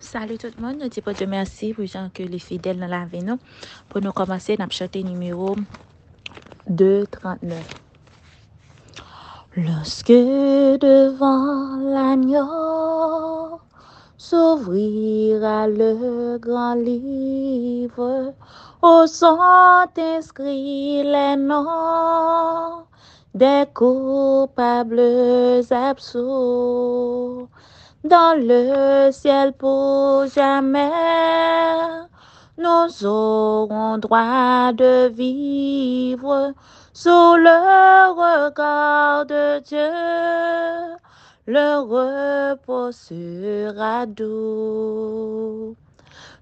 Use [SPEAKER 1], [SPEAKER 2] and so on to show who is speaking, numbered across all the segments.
[SPEAKER 1] Salut tout le monde, nous disons Dieu merci pour gens que les fidèles dans la vie nous. Pour nous commencer, nous chanter numéro 239. Lorsque devant l'agneau s'ouvrira le grand livre, où sont inscrits les noms des coupables absous. Dans le ciel pour jamais, nous aurons droit de vivre sous le regard de Dieu. Le repos sera doux.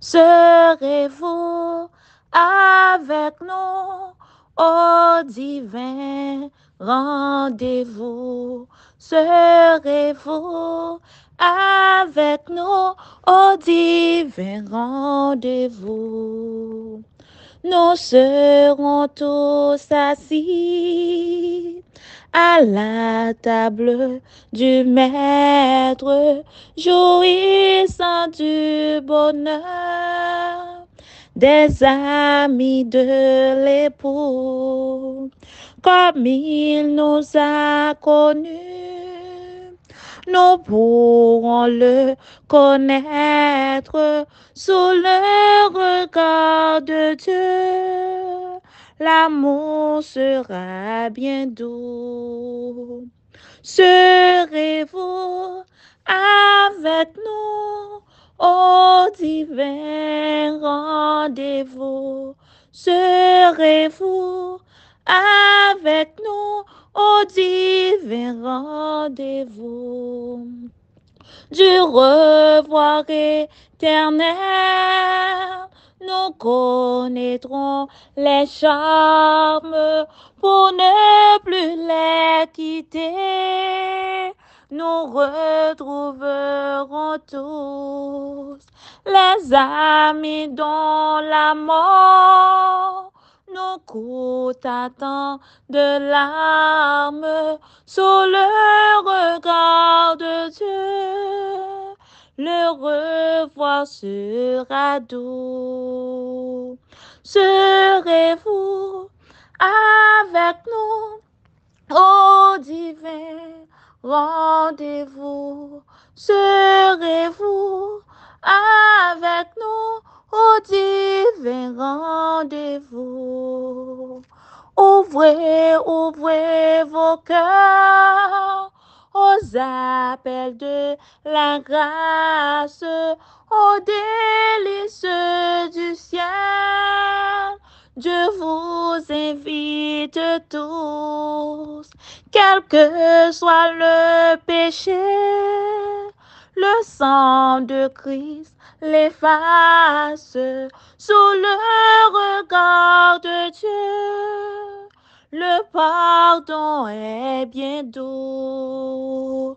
[SPEAKER 1] Serez-vous avec nous au divin rendez-vous? Serez-vous avec nous au divin rendez-vous? Nous serons tous assis à la table du Maître, jouissant du bonheur des amis de l'époux, comme il nous a connus. Nous pourrons le connaître sous le regard de Dieu. L'amour sera bien doux. Serez-vous avec nous au divin rendez-vous? Serez-vous avec nous au divin rendez-vous? Du revoir éternel, nous connaîtrons les charmes pour ne plus les quitter. Nous retrouverons tous les amis dont la mort nous coûte tant de larmes. Sous le regard de Dieu, le revoir sera doux. Serez-vous avec nous au divin rendez-vous? Serez-vous avec nous au divin rendez-vous? Ouvrez vos cœurs aux appels de la grâce, aux délices du ciel. Dieu vous invite tous, quel que soit le péché, le sang de Christ l'efface. Sous le regard de Dieu, le pardon est bien doux.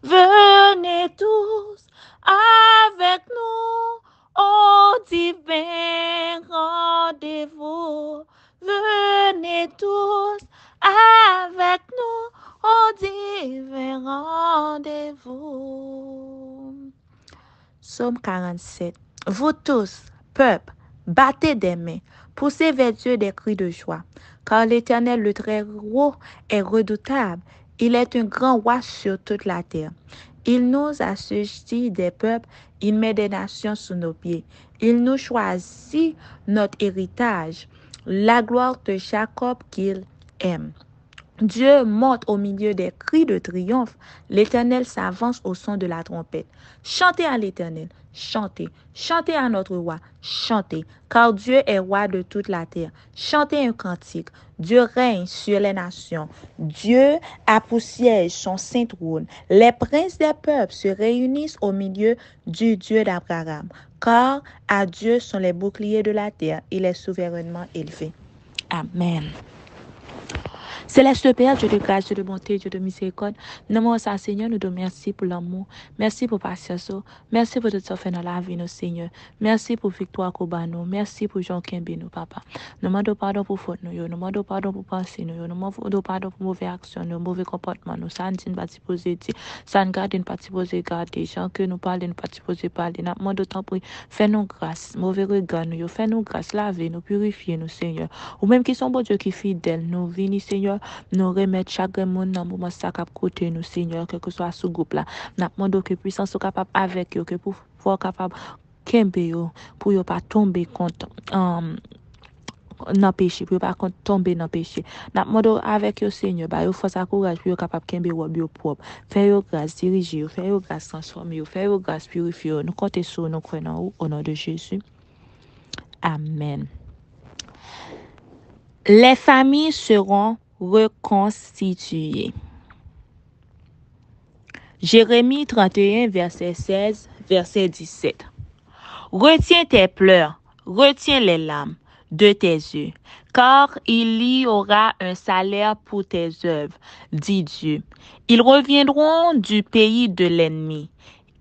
[SPEAKER 1] Venez tous avec nous au divin rendez-vous. Venez tous avec nous au divin rendez-vous. Psaume 47. Vous tous, peuple, battez des mains, poussez vers Dieu des cris de joie, car l'Éternel, le Très-Haut, est redoutable. Il est un grand roi sur toute la terre. Il nous assujettit des peuples, il met des nations sous nos pieds. Il nous choisit notre héritage, la gloire de Jacob qu'il aime. Dieu monte au milieu des cris de triomphe. L'Éternel s'avance au son de la trompette. Chantez à l'Éternel, chantez. Chantez à notre roi, chantez. Car Dieu est roi de toute la terre. Chantez un cantique. Dieu règne sur les nations. Dieu a pour siège son saint trône. Les princes des peuples se réunissent au milieu du Dieu d'Abraham. Car à Dieu sont les boucliers de la terre. Il est souverainement élevé. Amen. Céleste Père, Dieu de grâce, Dieu de bonté, Dieu de miséricorde, nous demandons ça, Seigneur, nous te merci pour l'amour, merci pour patience, merci pour tout ce que fait dans la vie, nous, Seigneur. Merci pour victoire qu'on bat nous, merci pour Jean Kembe, nous, Papa. Nous demandons pardon pour faute, nous demandons pardon pour penser, nous demandons pardon pour mauvaise action, nous mauvais comportement, nous, ça ne dit pas supposé dire, ça ne garde pas supposé garder, gens que nous parlons, pas supposé parler, nous demandons tant pour fais-nous grâce, mauvais regard, nous, fais-nous grâce, laver, nous purifier, nous, Seigneur. Ou même qui sont bon Dieu qui fidèle, nous, venez, Seigneur, nous remettre chaque monde dans le moment ça cap côté nous Seigneur quel que soit ce groupe là n'a demandé que puissance soit capable avec eux que pour pouvoir capable kembe yo pour yo pas tomber contre dans péché pour pas tomber dans péché n'a demandé avec eux Seigneur ba yo force courage pour yo capable kembe rob yo propre faire yo grâce diriger yo faire yo grâce transformer yo faire yo grâce purifier nous compter sur nous croyons au nom de Jésus. Amen. Les familles seront reconstituées. Jérémie 31, verset 16, verset 17. Retiens tes pleurs, retiens les larmes de tes yeux, car il y aura un salaire pour tes œuvres, dit Dieu. Ils reviendront du pays de l'ennemi.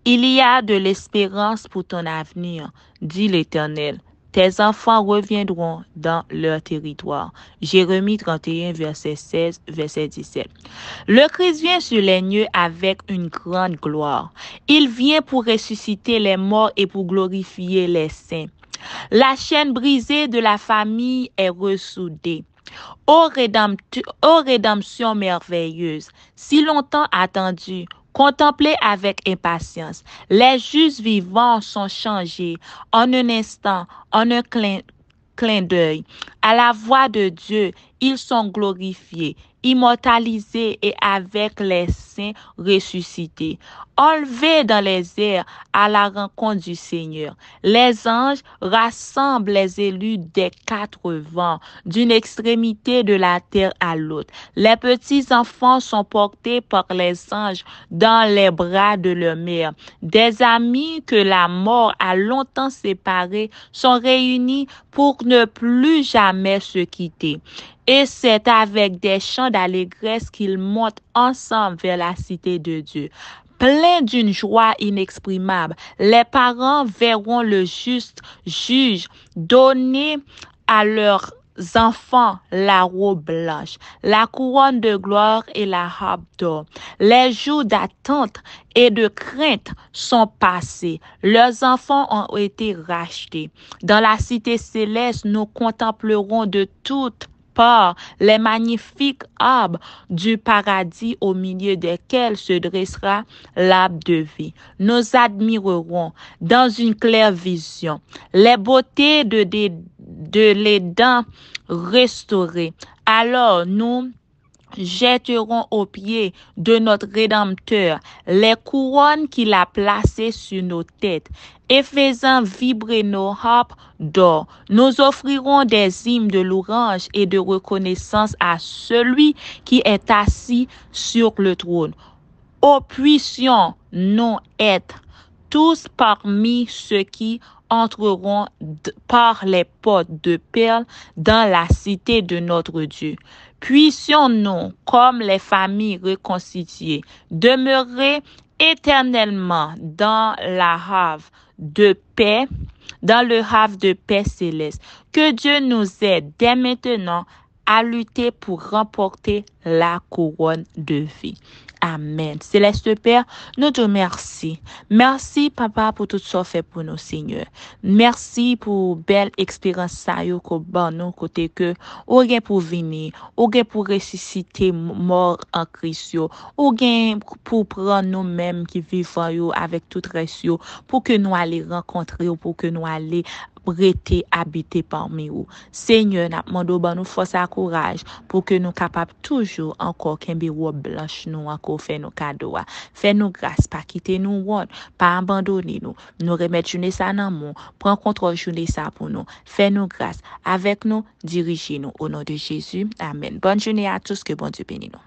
[SPEAKER 1] Il y a de l'espérance pour ton avenir, dit l'Éternel. Tes enfants reviendront dans leur territoire. Jérémie 31, verset 16, verset 17. Le Christ vient sur les nuées avec une grande gloire. Il vient pour ressusciter les morts et pour glorifier les saints. La chaîne brisée de la famille est ressoudée. Ô rédemption merveilleuse, si longtemps attendue, contemplez avec impatience. Les justes vivants sont changés en un instant, en un clin d'œil. À la voix de Dieu, ils sont glorifiés, immortalisés et avec les saints ressuscités. Enlevés dans les airs à la rencontre du Seigneur. Les anges rassemblent les élus des quatre vents, d'une extrémité de la terre à l'autre. Les petits enfants sont portés par les anges dans les bras de leur mère. Des amis que la mort a longtemps séparés sont réunis pour ne plus jamais se quitter. Et c'est avec des chants d'allégresse qu'ils montent ensemble vers la cité de Dieu. Pleins d'une joie inexprimable, les parents verront le juste juge donner à leurs enfants la robe blanche, la couronne de gloire et la harpe d'or. Les jours d'attente et de crainte sont passés. Leurs enfants ont été rachetés. Dans la cité céleste, nous contemplerons de toutes part les magnifiques arbres du paradis au milieu desquels se dressera l'arbre de vie. Nous admirerons dans une claire vision les beautés de l'Éden restauré. Alors nous jetterons aux pieds de notre Rédempteur les couronnes qu'il a placées sur nos têtes et faisant vibrer nos harpes d'or. Nous offrirons des hymnes de louange et de reconnaissance à celui qui est assis sur le trône. Ô puissions-nous être tous parmi ceux qui entreront par les portes de perles dans la cité de notre Dieu. Puissions-nous, comme les familles reconstituées, demeurer éternellement dans la havre de paix, dans le havre de paix céleste. Que Dieu nous aide dès maintenant à lutter pour remporter la couronne de vie. Amen. Céleste Père, nous te remercions. Merci, Papa, pour tout ce que fait pour nous, Seigneur. Merci pour belle expérience ça yo ko ban nous côté que ou gen pour venir, ou gen pour ressusciter mort en Christ yo, ou gen pour prendre nous-mêmes qui vivons yo avec tout reste yo, pour que nous aller rencontrer ou pour que nous aller prêter habiter parmi vous. Seigneur, n'a demandé ban nous force et courage pour que nous capables toujours encore kembe robe blanche nous encore faire nos cadeaux. Fais nous grâce, pas quitter nous word, pas abandonner nous. Nous remettre journée ça dans mon, prends contrôle journée ça pour nous. Fais nous grâce avec nous, dirigez nous au nom de Jésus. Amen. Bonne journée à tous, que bon Dieu bénisse nous.